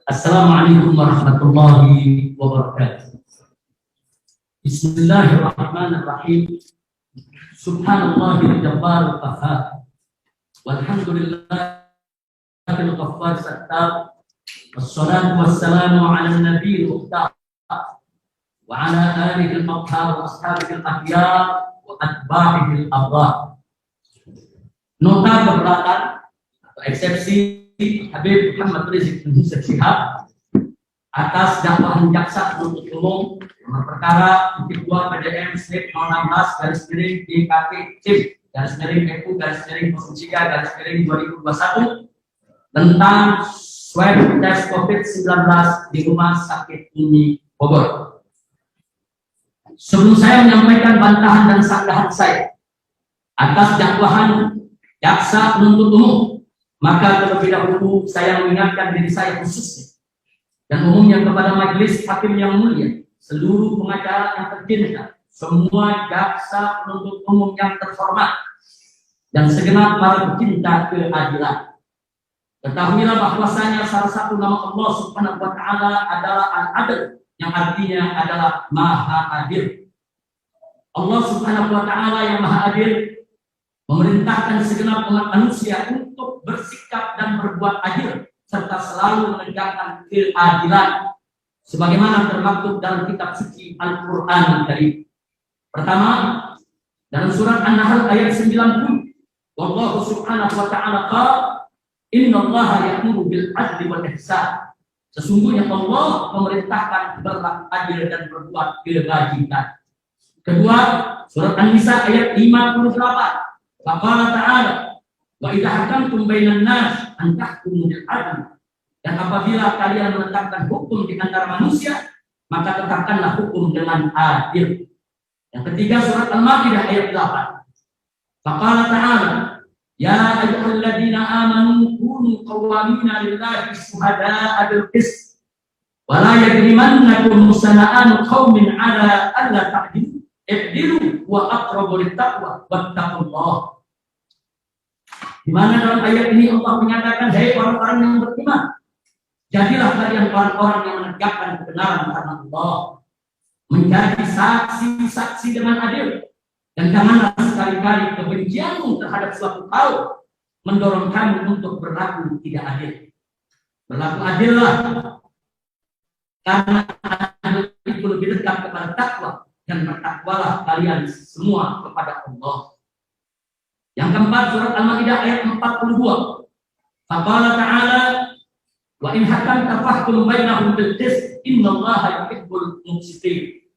Assalamualaikum warahmatullahi wabarakatuh. Bismillahirrahmanirrahim. Subhanallahil jabbaril qahhar. Walhamdulillahil ghaffar sattar. Wassalatu wassalamu ala nabiyil mukhtar wa ala alihi al-athhar wa ashabihi al-akhyar wa atba'ihi al-abrar. Nota keberatan atau eksepsi Habib Muhammad Rizik bin Syihab atas dakwaan jaksa penuntut umum nomor perkara 2 PDM Slip 16 garis miring DKP CIP garis miring EPU garis miring 03 garis miring 2021 tentang swab tes COVID-19 di Rumah Sakit Umi Bogor. Sebelum saya menyampaikan bantahan dan sanggahan saya atas dakwaan jaksa penuntut umum, maka terlebih dahulu saya mengingatkan diri saya khususnya dan umumnya kepada majelis hakim yang mulia, seluruh pengacara yang tercinta, semua jaksa penuntut umum yang terhormat, dan segenap para pecinta keadilan. Ketahuilah bahwasanya salah satu nama Allah Subhanahu wa Ta'ala adalah Al-Adil, yang artinya adalah Maha Adil. Allah Subhanahu wa Ta'ala yang Maha Adil memerintahkan segenap umat manusia untuk bersikap dan berbuat adil serta selalu menegakkan keadilan sebagaimana termaktub dalam kitab suci Al-Qur'an Karim. Pertama, dalam surat An-Nahl ayat 90, Wallahu subhanahu wa ta'ala qala innallaha ya'muru bil adli wal ihsan. Sesungguhnya Allah memerintahkan berlaku adil dan berbuat kebajikan. Kedua, surat An-Nisa ayat 58. Faqala ta'ala wa idza hakamtum bainan nas an tahkumu bil adl. Dan apabila kalian menetapkan hukum di antara manusia, maka tetapkanlah hukum dengan adil. Yang ketiga, surat Al-Maidah ayat 8. Faqala ta'ala ya ayyuhalladzina amanu kunu qawwamina lillahi syuhada'a bil qist wa la yajrimannakum sana'anu qaumin 'ala alla ta'dilu i'dilu wa aqrabu littaqwa wattaqullah. Di mana dalam ayat ini Allah menyatakan, hai orang-orang yang beriman, jadilah kalian orang-orang yang menegakkan kebenaran karena Allah, menjadi saksi-saksi dengan adil, dan janganlah sekali-kali kebencianmu terhadap suatu kaum mendorong kamu untuk berlaku tidak adil. Berlaku adillah, karena adil itu lebih dekat kepada takwa, dan bertakwalah kalian semua kepada Allah. Yang keempat, surat Al-Maidah ayat 42. Faqala ta'ala wa in hakamta fahkum bainahum bil qist innallaha yuhibbul muqsitin.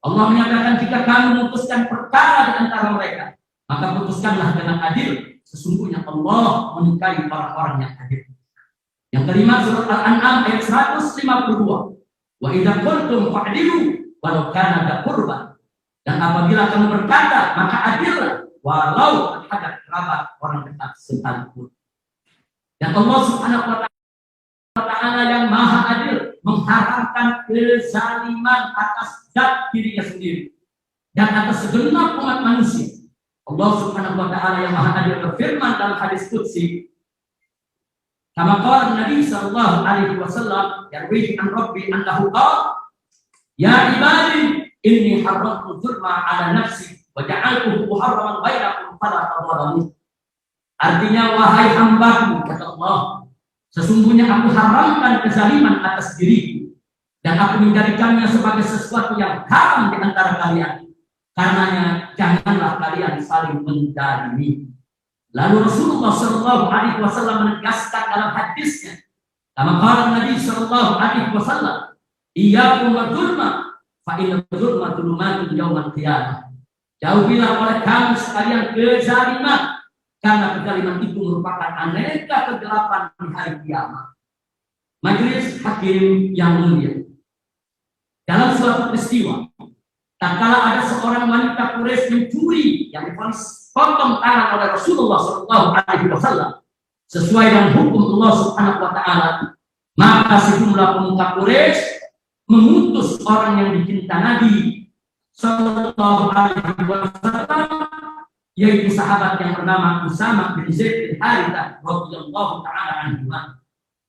Allah menyatakan, jika kamu memutuskan perkara di antara mereka, maka putuskanlah dengan adil. Sesungguhnya Allah menyukai orang-orang yang adil. Yang kelima, surat Al-An'am ayat 152. Wa idza qultum fa'dilu walau kana dza qurba. Dan apabila kamu berkata, maka adillah walau terhadap kerabat orang dekat sekalipun. Dan Allah Subhanahu wa Ta'ala yang Maha Adil mengharamkan kezaliman atas zat dirinya sendiri dan atas segenap umat manusia. Allah Subhanahu wa Ta'ala yang Maha Adil berfirman dalam hadis qudsi, kama qala Nabi sallallahu alaihi wasallam yarwi an rabbi annahu qala ya ibadi inni haramtu dzulma ala nafsi wa ja'altuhu muharraman bainakum fala tadhalamu. Artinya, wahai hambaku, kata Allah, sesungguhnya aku haramkan kezaliman atas diriku dan aku menjadikannya sebagai sesuatu yang haram di antara kalian. Karenanya janganlah kalian saling menzalimi. Lalu Rasulullah sallallahu alaihi wasallam menegaskan dalam hadisnya, kama qala Nabi sallallahu alaihi wasallam, iyyakum wadzulma fa inna dzulma dzulumatun yaumal qiyamah. Jauhilah oleh kamu sekalian kezaliman, karena kezaliman itu merupakan aneka kegelapan di hari kiamat. Majelis hakim yang mulia, dalam suatu peristiwa, tatkala ada seorang wanita Quraisy mencuri yang divonis potong tangan oleh Rasulullah SAW sesuai dengan hukum Allah Subhanahu wa Ta'ala, maka sejumlah pemuka Quraisy mengutus orang yang dicinta Nabi Sallallahu Alaihi Wasallam, yaitu sahabat yang bernama Usamah bin Zaid bin Harithah radhiyallahu taala anhu,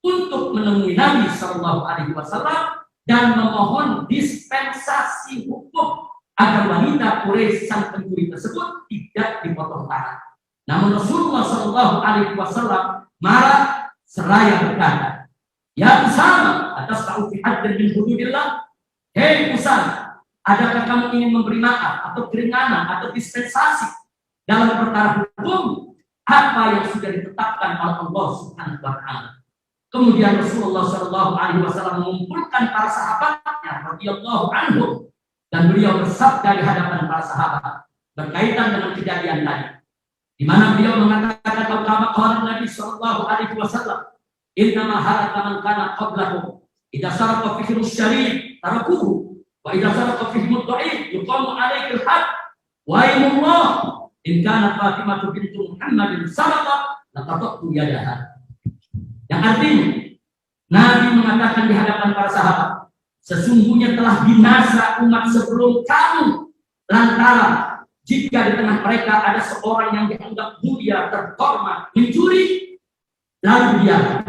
untuk menemui Nabi Shallallahu Alaihi Wasallam dan memohon dispensasi hukum agar wanita Quraisy sang pencuri tersebut tidak dipotong tangan. Namun Rasulullah Shallallahu Alaihi Wasallam marah seraya berkata, "Ya Usama, atas ta'ufihat dan min hududillah, hei Usama, adakah kamu ingin memberi maaf atau keringanan atau dispensasi dalam perkara hukum apa yang sudah ditetapkan oleh Allah Subhanahu wa Ta'ala?" Kemudian Rasulullah Shallallahu Alaihi Wasallam mengumpulkan para sahabatnya radhiyallahu anhum dan beliau bersabda di hadapan para sahabat berkaitan dengan kejadian tadi, di mana beliau mengatakan bahwa qala Nabi Shallallahu Alaihi Wasallam, "Inna ma halaka man kana qablahu idza saraqa fihi syarif tarakuhu wa idza saraqa fihi mudha'if yuqamu alaihi al-had wa ayyullah in kana Fatimah bintu Muhammadin saraqat laqattu yadaha." Yang artinya Nabi mengatakan di hadapan para sahabat, sesungguhnya telah binasa umat sebelum kamu lantaran jika di tengah mereka ada seorang yang dianggap mulia terhormat mencuri lalu dia.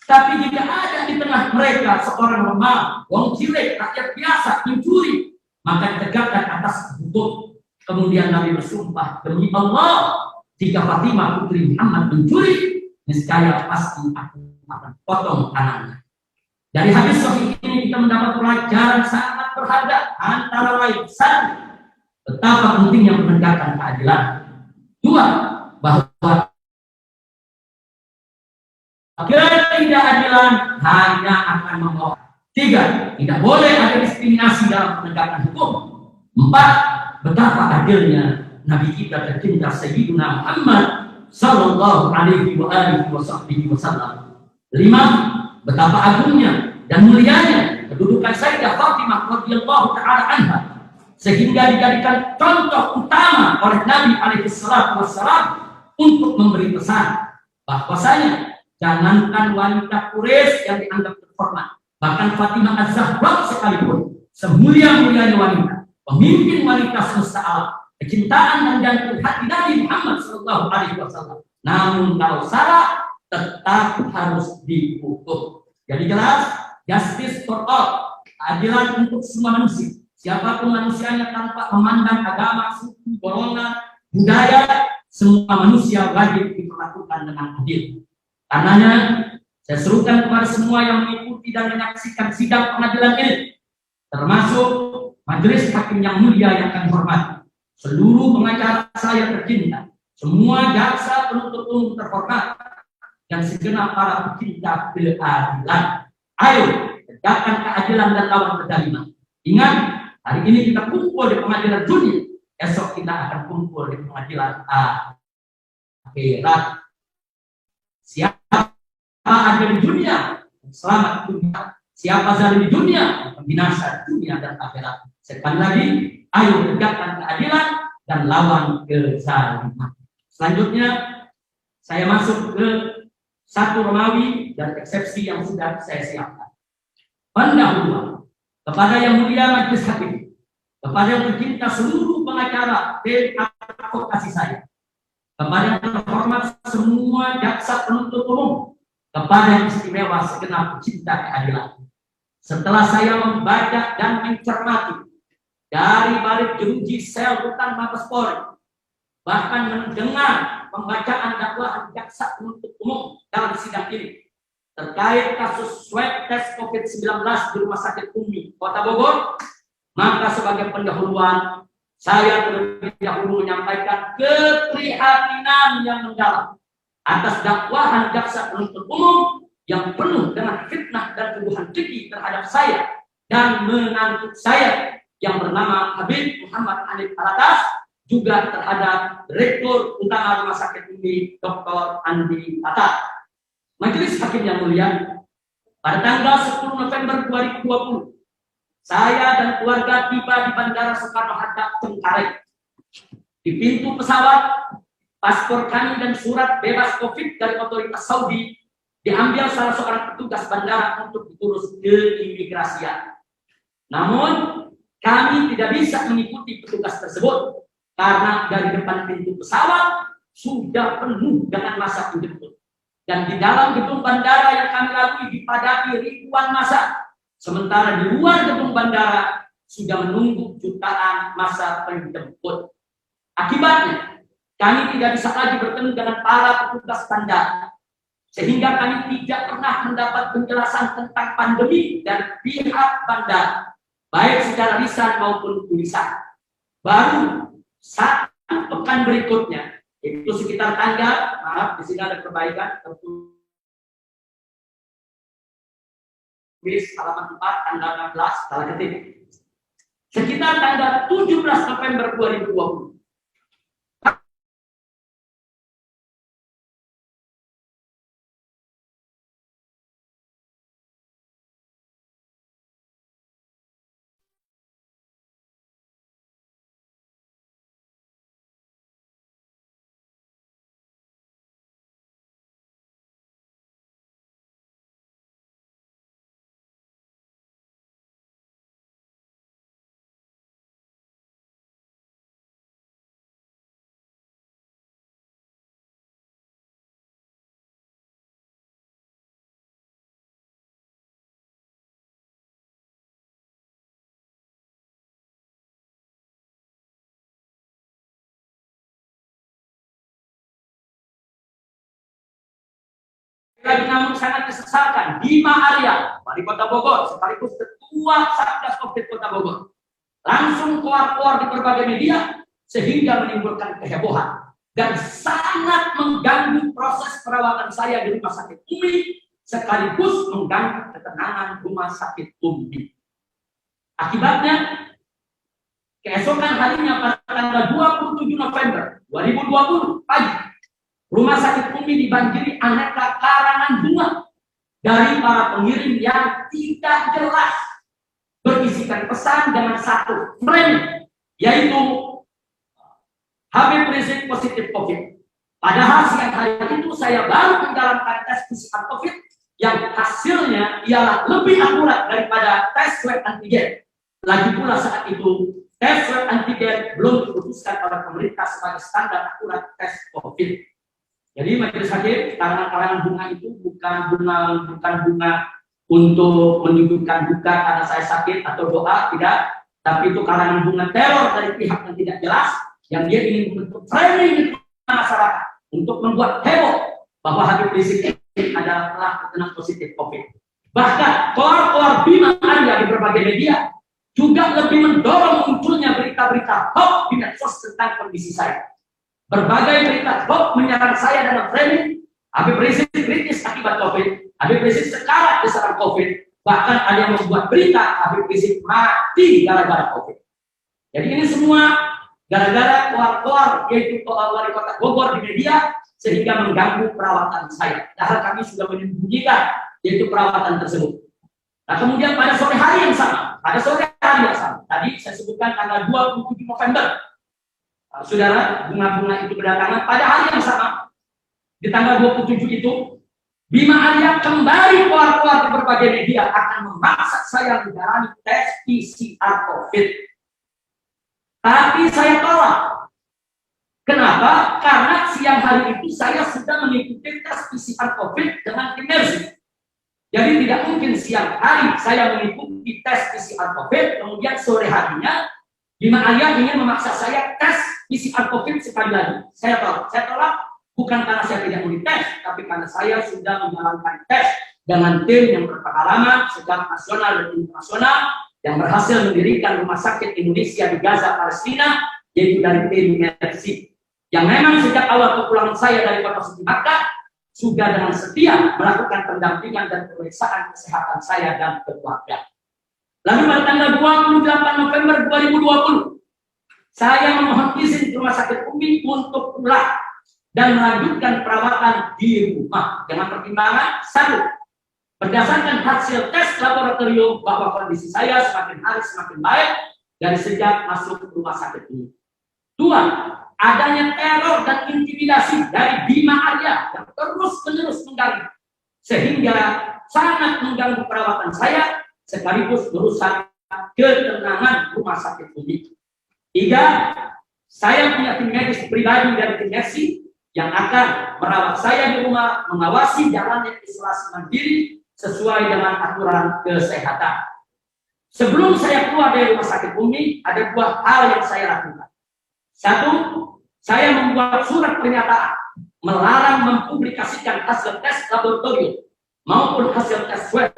Tapi jika ada di tengah mereka seorang lemah, wong cilik, rakyat biasa mencuri, maka ditegakkan atas hukum. Kemudian Nabi bersumpah, demi Allah, jika Fatimah putri Muhammad mencuri, niscaya pasti aku akan potong tangannya. Dari hadis sahih ini kita mendapat pelajaran sangat berharga, antara lain satu, betapa pentingnya menegakkan keadilan. Dua, bahwa ketidakadilan hanya akan membawa. Tiga, tidak boleh ada diskriminasi dalam penegakan hukum. Empat, betapa adilnya Nabi kita tercinta Sayyidina Muhammad Sallallahu Alaihi Wasallam. Lima, betapa agungnya dan mulianya kedudukan Sayyidah Fatimah radhiyallahu taala anha sehingga dijadikan contoh utama oleh Nabi alaihi salatu wassalam untuk memberi pesan bahwasanya jangankan wanita Quraisy yang dianggap terhormat, bahkan Fatimah Az-Zahra sekalipun semulia-mulianya wanita, pemimpin wanita semesta alam, kecintaan dan jantung hati Nabi Muhammad Sallallahu Alaihi Wasallam. Namun kalau salah tetap harus dihukum. Jadi jelas, justice for all, keadilan untuk semua manusia. Siapapun manusianya tanpa memandang agama, suku, golongan, budaya, semua manusia wajib diperlakukan dengan adil. Karenanya saya serukan kepada semua yang mengikuti dan menyaksikan sidang pengadilan ini, termasuk majelis hakim yang mulia yang kami hormati, seluruh pengacara saya tercinta, semua jaksa penuntut umum terhormat, dan segenap para pecinta keadilan. Ayo tegakkan keadilan dan lawan kezaliman. Ingat, hari ini kita kumpul di pengadilan dunia, esok kita akan kumpul di pengadilan akhirat. Siapa ada di dunia, selamat dunia. Siapa zalim di dunia, binasa dunia dan akhirat. Sekali lagi, ayo tegakkan keadilan dan lawan kezaliman. Selanjutnya, saya masuk ke 1 Romawi dan eksepsi yang sudah saya siapkan. Pendahuluan kepada yang mulia majelis hakim, kepada yang tercinta seluruh pengacara tim advokasi saya, kepada yang terhormat semua jaksa penuntut umum, kepada yang istimewa segenap pecinta keadilan. Setelah saya membaca dan mencermati dari balik jeruji sel rutan Mabes Polri, bahkan mendengar pembacaan dakwaan jaksa penuntut umum dalam sidang ini terkait kasus swab tes COVID-19 di Rumah Sakit Umi, Kota Bogor, maka sebagai pendahuluan saya terlebih dahulu menyampaikan keprihatinan yang mendalam atas dakwaan jaksa penuntut umum yang penuh dengan fitnah dan tuduhan keji terhadap saya dan menantu saya yang bernama Habib Muhammad Hanif Alatas, juga terhadap Direktur Utama Rumah Sakit Umi Dr. Andi Tata. Majelis Hakim yang mulia, pada tanggal 10 November 2020, saya dan keluarga tiba di Bandara Soekarno-Hatta, Cengkareng. Di pintu pesawat, paspor kami dan surat bebas COVID dari otoritas Saudi diambil salah seorang petugas bandara untuk diurus ke imigrasian. Namun, kami tidak bisa mengikuti petugas tersebut karena dari depan pintu pesawat sudah penuh dengan masa penjemput. Dan di dalam gedung bandara yang kami lalui dipadati ribuan massa. Sementara di luar gedung bandara sudah menunggu jutaan massa penjemput. Akibatnya, kami tidak bisa lagi bertemu dengan para petugas bandara. Sehingga kami tidak pernah mendapat penjelasan tentang pandemi dari pihak bandara, baik secara lisan maupun tulisan. Baru satu pekan berikutnya, itu sekitar tanggal, maaf, di sini ada perbaikan, tertulis halaman 4, tanggal 16, salah ketik. Sekitar tanggal 17 November 2020. Lagi namun sangat disesalkan, Bima Arya, Wali Kota Bogor, sekaligus Ketua Satgas Covid Kota Bogor, langsung keluar di berbagai media sehingga menimbulkan kehebohan dan sangat mengganggu proses perawatan saya di Rumah Sakit Umi, sekaligus mengganggu ketenangan Rumah Sakit Umi. Akibatnya, keesokan harinya pada tanggal 27 November 2020 pagi, Rumah Sakit Umi dibanjiri aneka karangan bunga dari para pengirim yang tidak jelas, berisikan pesan dengan satu frame, yaitu Habib Rizik positif COVID. Padahal siang hari itu saya baru menjalankan tes PCR COVID yang hasilnya ialah lebih akurat daripada tes swab antigen. Lagi pula saat itu tes swab antigen belum diputuskan oleh pemerintah sebagai standar akurat tes COVID. Jadi majelis hakim, karangan bunga itu bukan bunga untuk menunjukkan duka karena saya sakit atau doa, tidak. Tapi itu karangan bunga teror dari pihak yang tidak jelas, yang dia ingin membentuk framing di masyarakat untuk membuat heboh bahwa Habib Rizik ini adalah terkena positif COVID. Bahkan keluar Bima Arya di berbagai media juga lebih mendorong munculnya berita-berita hoax di medsos tentang kondisi saya. Berbagai berita hoax menyerang saya dalam framing Habib Rizik kritis akibat COVID, Habib Rizik sekarat diserang COVID, bahkan ada yang membuat berita Habib Rizik mati gara-gara COVID. Jadi ini semua gara-gara keluar yaitu Wali Kota Bogor di media sehingga mengganggu perawatan saya. Padahal kami sudah menyembunyikan yaitu perawatan tersebut. Nah kemudian pada sore hari yang sama, tadi saya sebutkan tanggal 27 November. Saudara, bunga-bunga itu berdatangan pada hari yang sama, di tanggal 27 itu, Bima Arya kembali keluar di berbagai media akan memaksa saya menjalani tes PCR COVID. Tapi saya tolak. Kenapa? Karena siang hari itu saya sudah mengikuti tes PCR COVID dengan tim Mercy. Jadi tidak mungkin siang hari saya mengikuti tes PCR COVID, kemudian sore harinya Bima Arya ingin memaksa saya tes PCR COVID sekali lagi. Saya tolak bukan karena saya tidak mau dites, tapi karena saya sudah menjalankan tes dengan tim yang berpengalaman sejak nasional dan internasional yang berhasil mendirikan rumah sakit Indonesia di Gaza, Palestina, yaitu dari tim Mercy. Yang memang sejak awal kepulangan saya dari kota suci Makkah sudah dengan setia melakukan pendampingan dan pemeriksaan kesehatan saya dan keluarga. Lalu pada tanggal 28 November 2020, saya memohon izin ke Rumah Sakit Umi untuk pulang dan melanjutkan perawatan di rumah dengan pertimbangan satu, berdasarkan hasil tes laboratorium bahwa kondisi saya semakin hari semakin baik dari sejak masuk ke Rumah Sakit ini. Dua, adanya teror dan intimidasi dari Bima Arya yang terus-menerus mengganggu sehingga sangat mengganggu perawatan saya sekaligus merusak ketenangan Rumah Sakit Umi. Tiga, saya punya tim medis pribadi dari tim Mercy yang akan merawat saya di rumah, mengawasi jalannya isolasi mandiri sesuai dengan aturan kesehatan. Sebelum saya keluar dari rumah sakit Umi, ada dua hal yang saya lakukan. Satu, saya membuat surat pernyataan melarang mempublikasikan hasil tes laboratorium maupun hasil tes swab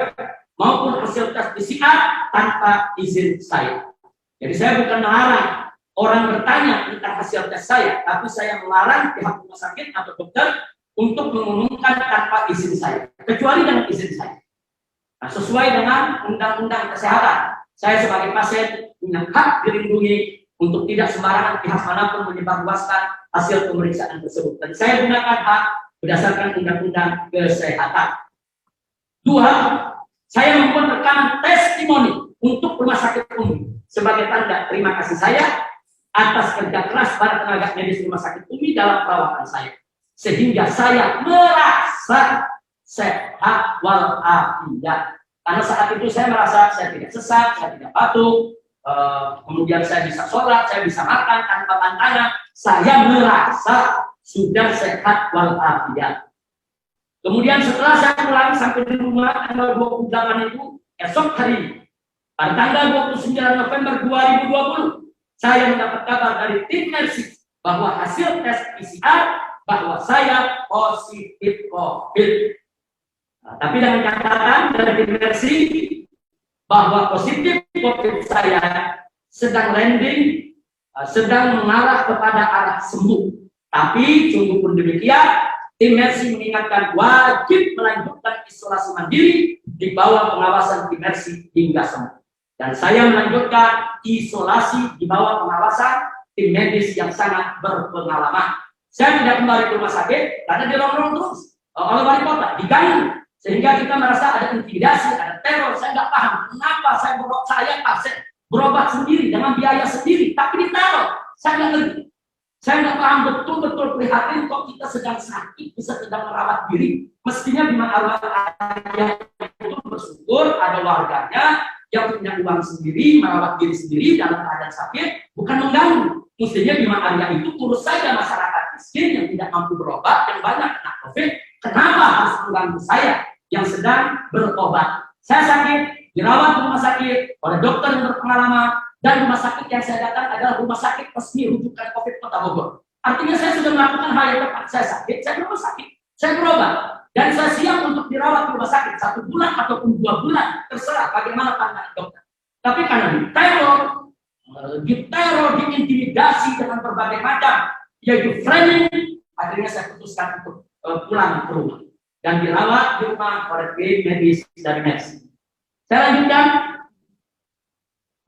maupun hasil tes PCR tanpa izin saya. Jadi saya bukan melarang orang bertanya tentang hasil tes saya, tapi saya melarang pihak rumah sakit atau dokter untuk mengumumkan tanpa izin saya, kecuali dengan izin saya. Nah, sesuai dengan undang-undang kesehatan, saya sebagai pasien punya hak dilindungi untuk tidak sembarangan pihak manapun menyebarluaskan hasil pemeriksaan tersebut. Dan saya gunakan hak berdasarkan undang-undang kesehatan. Dua, saya membuat rekaman testimoni untuk rumah sakit Umi sebagai tanda terima kasih saya atas kerja keras para tenaga medis rumah sakit Umi dalam perawatan saya, sehingga saya merasa sehat walafiat. Karena saat itu saya merasa saya tidak sesak, saya tidak batuk, kemudian saya bisa sholat, saya bisa makan tanpa tantangan. Saya merasa sudah sehat walafiat. Kemudian setelah saya pulang sampai di rumah tanggal 28 itu, esok hari, pada tanggal 29 November 2020, saya mendapat kabar dari tim Mercy bahwa hasil tes PCR bahwa saya positif COVID. Nah, tapi dengan catatan dari tim Mercy bahwa positif COVID saya sedang landing, sedang mengarah kepada arah sembuh. Tapi sungguh pun demikian, tim Mercy mengingatkan wajib melanjutkan isolasi mandiri di bawah pengawasan tim Mercy hingga sembuh. Dan saya melanjutkan isolasi di bawah pengawasan tim medis yang sangat berpengalaman. Saya tidak kembali ke rumah sakit karena dirongrong terus oleh wali kota, diganggu. Sehingga kita merasa ada intimidasi, ada teror. Saya nggak paham kenapa saya pasien berobat sendiri dengan biaya sendiri, tapi diteror. Saya nggak ngerti. Saya nggak paham betul-betul prihatin kok kita sedang sakit, bisa sedang merawat diri. Mestinya Bima Arwah itu bersyukur ada warganya yang punya uang sendiri, merawat diri sendiri dalam keadaan sakit, bukan mengganggu. Mestinya Bima Arya itu urus saja masyarakat miskin yang tidak mampu berobat, yang banyak kena COVID. Kenapa harus mengganggu saya yang sedang berobat? Saya sakit, dirawat di rumah sakit oleh dokter yang berpengalaman, dan rumah sakit yang saya datang adalah rumah sakit resmi rujukan COVID Kota Bogor. Artinya saya sudah melakukan hal yang tepat. Saya sakit, saya ke rumah sakit, saya berobat, dan saya siap untuk dirawat di rumah sakit 1 bulan ataupun 2 bulan, terserah bagaimana pandangan dokter. Tapi karena diteror, diintimidasi dengan berbagai macam, yaitu framing, akhirnya saya putuskan untuk pulang ke rumah dan dirawat di rumah oleh tim medis dari Mercy. Saya lanjutkan.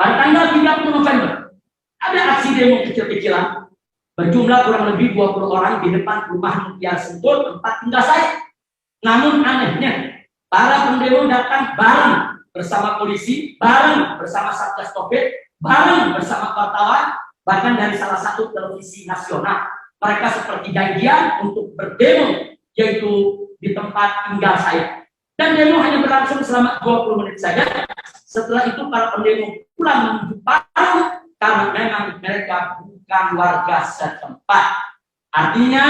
Pada tanggal 30 November, ada aksi demo kecil-kecilan berjumlah kurang lebih 20 orang di depan rumah Mutiara Sentul, tempat tinggal saya. Namun anehnya, para pendemo datang bareng bersama polisi, bareng bersama Satgas COVID, bareng bersama wartawan, bahkan dari salah satu televisi nasional. Mereka seperti janjian untuk berdemo, yaitu di tempat tinggal saya. Dan demo hanya berlangsung selama 20 menit saja. Setelah itu para pendemo pulang menuju Palu karena memang mereka bukan warga setempat. Artinya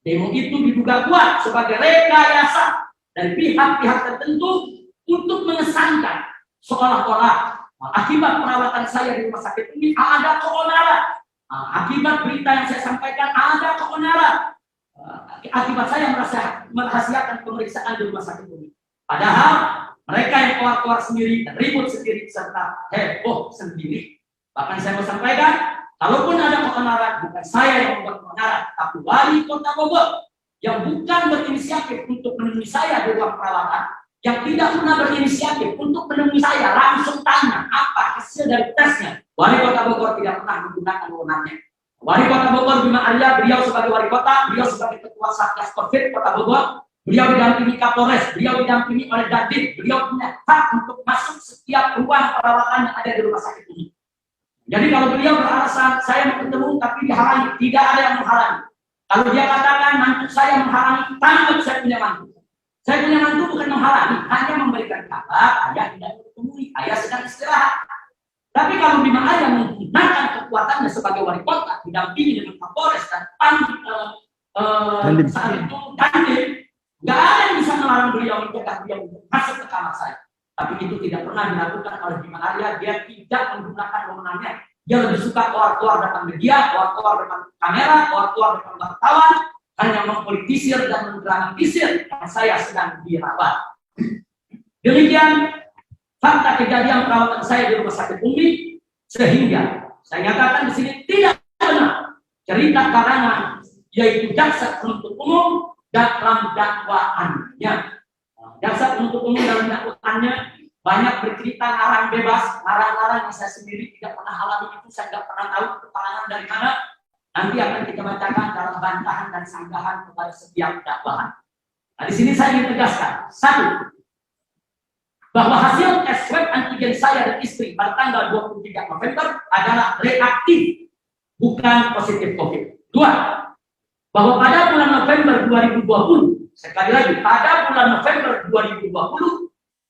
demo itu diduga kuat sebagai rekayasa dari pihak-pihak tertentu untuk mengesankan seolah-olah akibat perawatan saya di rumah sakit ini ada keonaran. Akibat berita yang saya sampaikan ada keonaran. Akibat saya merahasiakan pemeriksaan di rumah sakit ini. Padahal mereka yang keluar-keluar sendiri dan ribut sendiri serta heboh sendiri. Bahkan saya mau sampaikan, kalaupun ada keonaran, bukan saya yang membuat keonaran, tapi wali kota Bogor yang bukan berinisiatif untuk menemui saya di ruang perawatan, yang tidak pernah berinisiatif untuk menemui saya, langsung tanya apa hasil dari tesnya. Wali kota Bogor tidak pernah menggunakan wewenangnya. Wali kota Bogor Bima Arya, beliau sebagai wali kota, beliau sebagai ketua Satgas COVID Kota Bogor, beliau didampingi Kapolres, beliau didampingi oleh Dandim, beliau punya hak untuk masuk setiap ruang perawatan yang ada di rumah sakit ini. Jadi kalau beliau beralasan saya mau ketemu tapi dihalangi, tidak ada yang menghalangi. Kalau dia katakan mantu saya menghalangi, tangkap saya punya mantu. Saya punya mantu bukan menghalangi, hanya memberikan kabar ayah tidak ditemui, ayah sedang istirahat. Tapi kalau Bima Arya menggunakan kekuatannya sebagai wali kota, didampingi dengan Kapolres dan saat itu Dandim, nggak ada yang bisa melarang beliau mencegah beliau untuk masuk ke kamar saya. Tapi itu tidak pernah dilakukan oleh Bima Arya. Dia tidak menggunakan wewenangnya. Dia lebih suka keluar-keluar depan media, keluar-keluar depan kamera, keluar-keluar depan wartawan, hanya mempolitisir dan mendramatisir yang saya sedang dirawat. Demikian fakta kejadian perawatan saya di Rumah Sakit Umi, sehingga saya nyatakan di sini tidak benar cerita karangan yaitu jaksa penuntut umum dalam dakwaannya. Jaksa penuntut umum dalam dakwaannya banyak bercerita ngarang bebas, ngarang-ngarang yang saya sendiri tidak pernah alami itu, saya tidak pernah tahu keterangan dari mana. Nanti akan kita bacakan dalam bantahan dan sanggahan kepada setiap dakwaan. Nah, di sini saya ingin tegaskan, satu, bahwa hasil tes swab antigen saya dan istri pada tanggal 23 November adalah reaktif, bukan positif COVID. Dua, bahwa pada bulan November 2020, sekali lagi, pada bulan November 2020,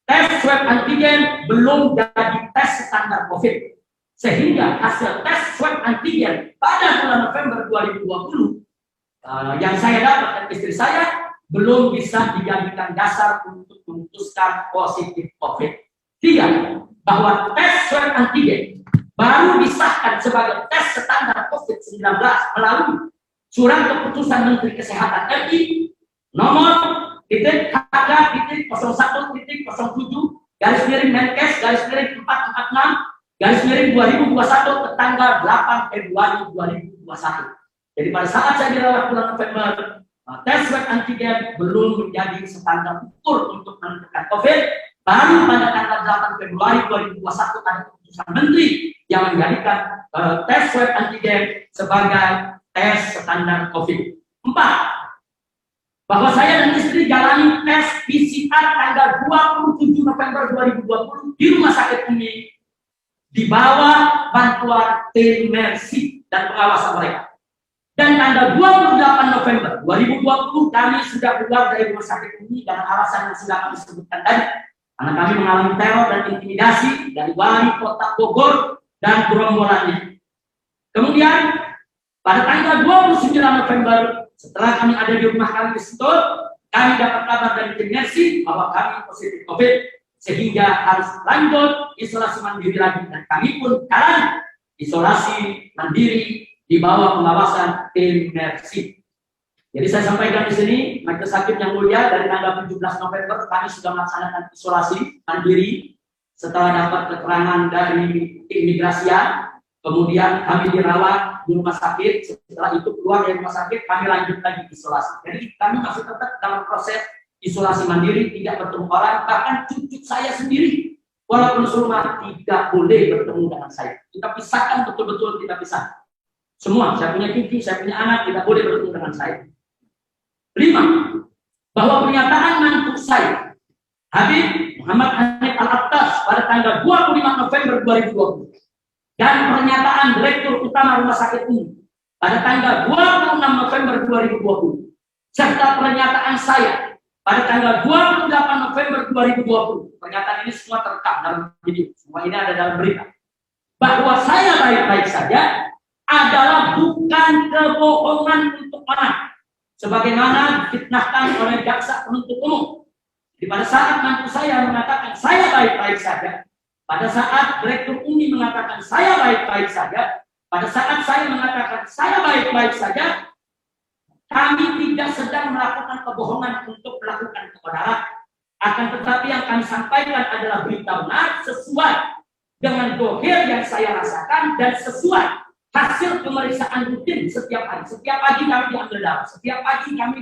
tes swab antigen belum jadi tes standar COVID. Sehingga hasil tes swab antigen pada bulan November 2020 yang saya dapat dan istri saya belum bisa dijadikan dasar untuk memutuskan positif COVID. Tiga, bahwa tes swab antigen baru disahkan sebagai tes standar COVID-19 melalui Surat Keputusan Menteri Kesehatan RI nomor HK-01.07 Menkes /446 /2021 tanggal 8 Februari 2021. Jadi pada saat saya dirawat bulan November, tes swab antigen belum menjadi standar ukur untuk menentukan COVID. Baru pada tanggal 8 Februari 2021 ada keputusan Menteri yang menjadikan tes swab antigen sebagai tes standar COVID. 4. Bahwa saya dan istri jalani tes PCR tanggal 27 November 2020 di Rumah Sakit Umi di bawah bantuan tim Mercy dan pengawasan mereka. Dan tanggal 28 November 2020 kami sudah keluar dari Rumah Sakit Umi dengan alasan yang sudah kami sebutkan tadi. Karena kami mengalami teror dan intimidasi dari wali kota Bogor dan gerombolannya. Kemudian pada tanggal 29 November setelah kami ada di rumah kami di Sentul, kami dapat kabar dari tim Mercy bahwa kami positif COVID, sehingga harus lanjut isolasi mandiri lagi, dan kami pun jalan isolasi mandiri di bawah pengawasan tim Mercy. Jadi saya sampaikan di sini, Majelis Hakim yang mulia, dari tanggal 17 November kami sudah melaksanakan isolasi mandiri setelah dapat keterangan dari imigrasian. Kemudian kami dirawat di rumah sakit. Setelah itu keluar dari rumah sakit, kami lanjut lagi isolasi. Jadi kami masih tetap dalam proses isolasi mandiri, tidak bertemu orang. Bahkan cucu saya sendiri, walaupun serumah, tidak boleh bertemu dengan saya. Kita pisahkan, betul-betul kita pisah. Semua, saya punya cucu, saya punya anak, tidak boleh bertemu dengan saya. 5. Bahwa pernyataan mantu saya, Habib Muhammad Hanif Al-Attas, pada tanggal 25 November 2020, dan pernyataan Direktur Utama Rumah Sakit Umi pada tanggal 26 November 2020, serta pernyataan saya pada tanggal 28 November 2020, pernyataan ini semua terekam dalam video, semua ini ada dalam berita, bahwa saya baik-baik saja adalah bukan kebohongan untuk orang, sebagaimana difitnahkan oleh jaksa penuntut umum. Di pada saat mantu saya mengatakan saya baik-baik saja, pada saat Direktur Umi mengatakan saya baik-baik saja, pada saat saya mengatakan saya baik-baik saja, kami tidak sedang melakukan kebohongan untuk melakukan kebenaran. Akan tetapi yang kami sampaikan adalah berita benar sesuai dengan dohir yang saya rasakan dan sesuai hasil pemeriksaan rutin setiap hari. Setiap pagi kami diambil darah, setiap pagi kami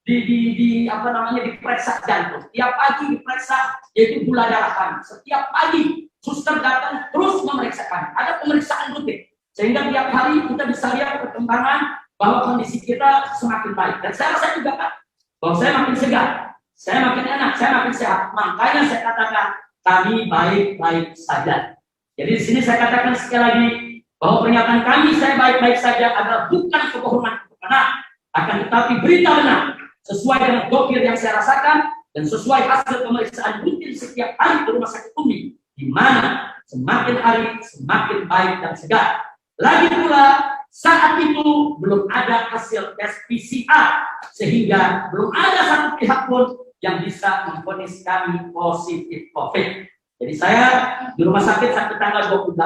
diperiksa jantung, setiap pagi diperiksa yaitu gula darah kami, setiap pagi suster datang terus memeriksa kami, ada pemeriksaan rutin, sehingga tiap hari kita bisa lihat perkembangan bahwa kondisi kita semakin baik. Dan saya rasa juga Pak, bahwa saya makin segar, saya makin enak, saya makin sehat. Makanya saya katakan kami baik-baik saja. Jadi di sini saya katakan sekali lagi bahwa pernyataan kami saya baik-baik saja adalah bukan kebohongan benar, akan tetapi berita benar sesuai dengan dokter yang saya rasakan dan sesuai hasil pemeriksaan rutin setiap hari di Rumah Sakit Umi, di mana semakin hari semakin baik dan segar. Lagi pula saat itu belum ada hasil tes PCR, sehingga belum ada satu pihak pun yang bisa memvonis kami positif COVID. Jadi saya di rumah sakit sampai tanggal 28.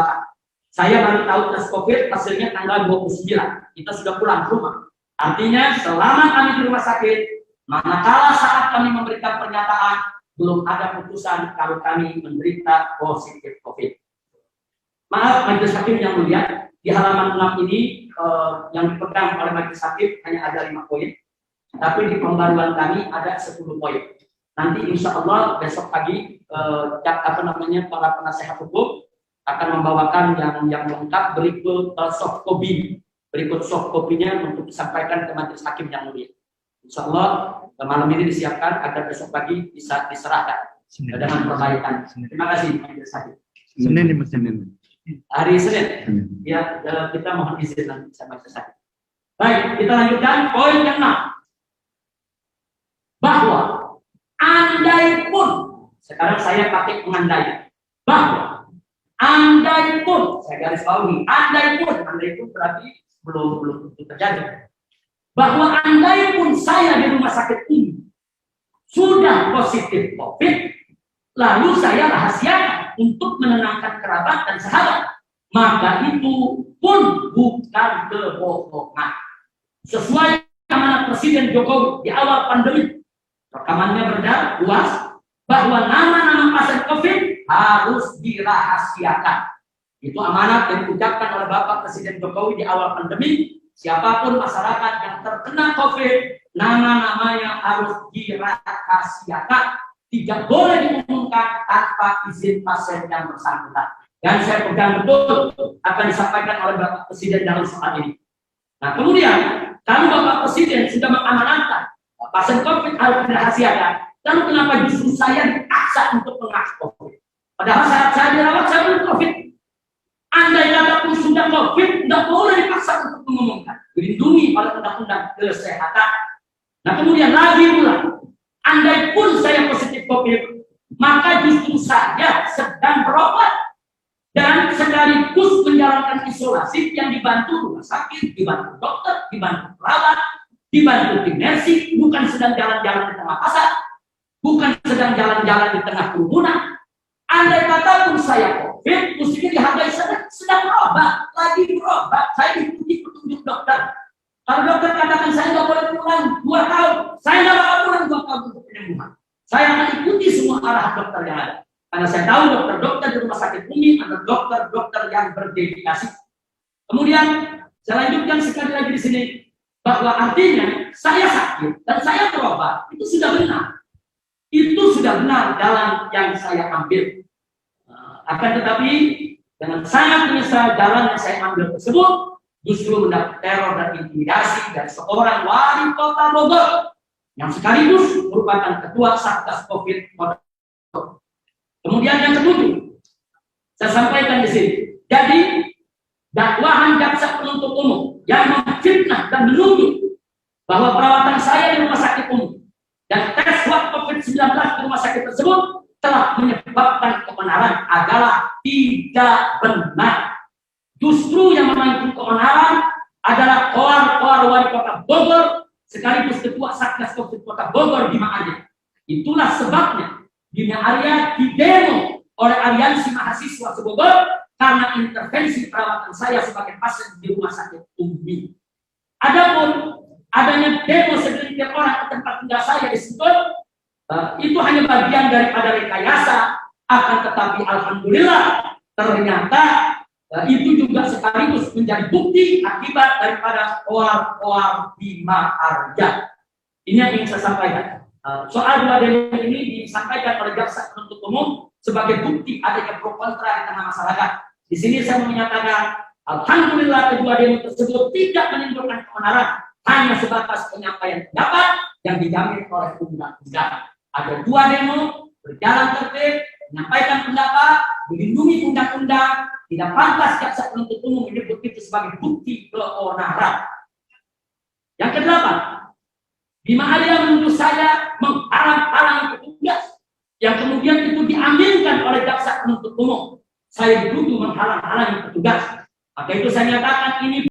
Saya baru tahu tes COVID hasilnya tanggal 29. Kita sudah pulang ke rumah. Artinya selama kami di rumah sakit, manakala saat kami memberikan pernyataan, belum ada putusan kalau kami menderita positif COVID. Maaf majelis hakim yang mulia, di halaman 6 ini yang dipegang oleh majelis hakim hanya ada 5 poin. Tapi di pembaruan kami ada 10 poin. Nanti insya Allah besok pagi para penasehat hukum akan membawakan yang lengkap berikut soft copy. Berikut soft copy-nya untuk disampaikan ke majelis hakim yang mulia. Insya Allah malam ini disiapkan agar besok pagi bisa diserahkan dengan perbaikan. Terima kasih majelis hakim. Senin. Hari Senin. Ya, kita mohon izin nanti sama majelis hakim. Baik, kita lanjutkan poin yang 6. Bahwa andai pun, sekarang saya pakai pengandaian, bahwa andai pun, saya garis bawahi, andai pun berarti belum terjadi. Bahwa andai pun saya di rumah sakit ini sudah positif COVID, lalu saya rahasiakan untuk menenangkan kerabat dan sahabat, maka itu pun bukan kebohongan. Sesuai amanat Presiden Jokowi di awal pandemi, rekamannya beredar luas bahwa nama-nama pasien COVID harus dirahasiakan. Itu amanat yang diucapkan oleh Bapak Presiden Jokowi di awal pandemi. Siapapun masyarakat yang terkena COVID, nama-namanya harus dirahasiakan. Tidak boleh diumumkan tanpa izin pasien yang bersangkutan. Dan saya pegang betul akan disampaikan oleh Bapak Presiden dalam soal ini. Nah, kemudian kalau Bapak Presiden sudah mengamanatkan pasien COVID harus dirahasiakan, lalu kenapa justru saya dipaksa untuk mengaku COVID? Padahal saat saya dirawat saya belum COVID. Andai kata pun sudah COVID, tidak boleh dipaksa untuk mengumumkan. Dilindungi oleh undang-undang kesehatan. Nah kemudian lagi pula, andai pun saya positif COVID, maka justru saya sedang berobat dan sekaligus menjalankan isolasi yang dibantu rumah sakit, dibantu dokter, dibantu perawat, dibantu tim nursing, bukan sedang jalan-jalan di tengah pasar, bukan sedang jalan-jalan di tengah kerumunan. Andai kata pun saya COVID, mestinya dihargai sedang berobat, lagi berobat, saya ikuti petunjuk dokter. Kalau dokter katakan saya nggak boleh pulang 2 tahun, saya nggak bakal pulang 2 tahun untuk penyembuhan. Saya akan ikuti semua arahan dokter yang ada. Karena saya tahu dokter-dokter di rumah sakit Umi adalah dokter-dokter yang berdedikasi. Kemudian saya lanjutkan sekali lagi di sini, bahwa artinya saya sakit dan saya berobat itu sudah benar. Itu sudah benar jalan yang saya ambil. Akan tetapi dengan sangat menyesal jalan yang saya ambil tersebut justru mendapat teror dan intimidasi dari seorang wali kota Bogor yang sekaligus merupakan ketua Satgas COVID. Kemudian yang ketujuh, saya sampaikan di sini. Jadi dakwahan jaksa penuntut umum yang memfitnah dan menuduh bahwa perawatan saya di rumah sakit umum dan tes swab COVID-19 di rumah sakit tersebut telah menyebabkan kebenaran adalah tidak benar. Justru yang memancing kebenaran adalah koar wali kota Bogor sekaligus ketua Satgas COVID Kota Bogor Bima Arya. Itulah sebabnya Bima Arya didemo oleh Aliansi Mahasiswa Bogor karena intervensi perawatan saya sebagai pasien di rumah sakit Umi. Adapun adanya demo segelintir orang ke tempat tinggal saya di Sentul, itu hanya bagian daripada rekayasa. Akan tetapi alhamdulillah ternyata itu juga sekaligus menjadi bukti akibat daripada koar Bima Arya. Ini yang ingin saya sampaikan. Soal 2 demo ini disampaikan oleh jaksa penuntut umum sebagai bukti adanya pro kontra di tengah masyarakat. Di sini saya menyatakan alhamdulillah kedua demo tersebut tidak menimbulkan keonaran, hanya sebatas penyampaian pendapat yang dijamin oleh undang-undang. Ada 2 demo berjalan tertib, menyampaikan pendapat, dilindungi undang-undang. Tidak pantas jaksa penuntut umum menyebut itu sebagai bukti keonaran. Yang ke-8, Bima Arya menuduh saya menghalang-halangi petugas yang kemudian itu diambilkan oleh jaksa penuntut umum. Saya dituduh menghalang-halangi petugas. Maka itu saya nyatakan ini